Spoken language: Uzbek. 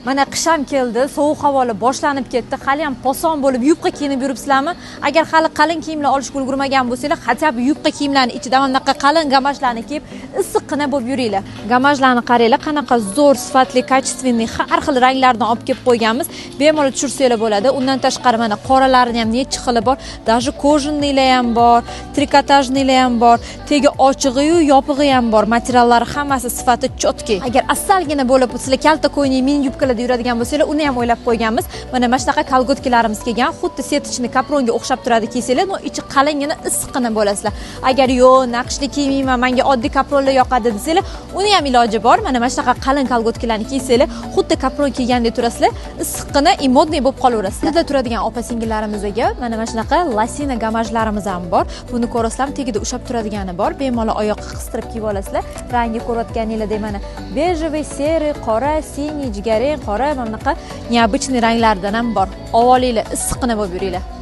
Mana qish ham keldi, sovuq havolar boshlanib ketdi. Hali ham poson bo'lib yubqa kiyinib yuribsizlarmi? Agar hali qalin kiyimlar olishga ulgurmagan bo'lsanglar, hatto yubqa kiyimlarni ichidan bunaqa qalin gamashlarni kiyib, issiqqina bo'lib yuringlar. Gamashlarni qaranglar, qanaqa zo'r, sifatli, kачественный, har xil ranglardan olib kelib qo'yganmiz. Bemalol tushirsanglar bo'ladi. Undan tashqari mana qoralarini ham necha xili bor. Даже kojinnilar ham bor, trikotajnilar ham bor, tegi ochig'i-yu yopig'i ham bor. Materiallari hammasi sifati chotki. Agar asalgina bo'lib sizlar kalta ko'yning mini yubkalarda yuradigan bo'lsanglar, uni ham o'ylab qo'yganmiz. Mana shunaqa kolgotkalarimiz kelgan, xuddi setichni kapronga o'xshab turadi kiysanglar, no ichi qalingina, issiqqina bo'lasizlar. Agar yo'q, naqshli kiymayman, menga oddiy kapronlar yoqadi desanglar, uni ham iloji bor. Mana shunaqa qalin kolgotkalarni kiysanglar, xuddi kapron kiygandek turasizlar, issiqqina, modniy bo'lib qolaverasizlar. Bizda turadigan opa-singillarimizga mana shunaqa lasina gamajlarimiz ham bor. Buni ko'rasizlar, tagida ushlab turadigani bor. Bemalol oyoqqa qistirib kiyib olasizlar. Rangi ko'rayotganinglardek mana bejevый, seri, qora, siniy, jigarrang, qora, mana bunaqa необычный ranglardan ham bor. Ovolinglar, issiqqina bo'lib yuringlar.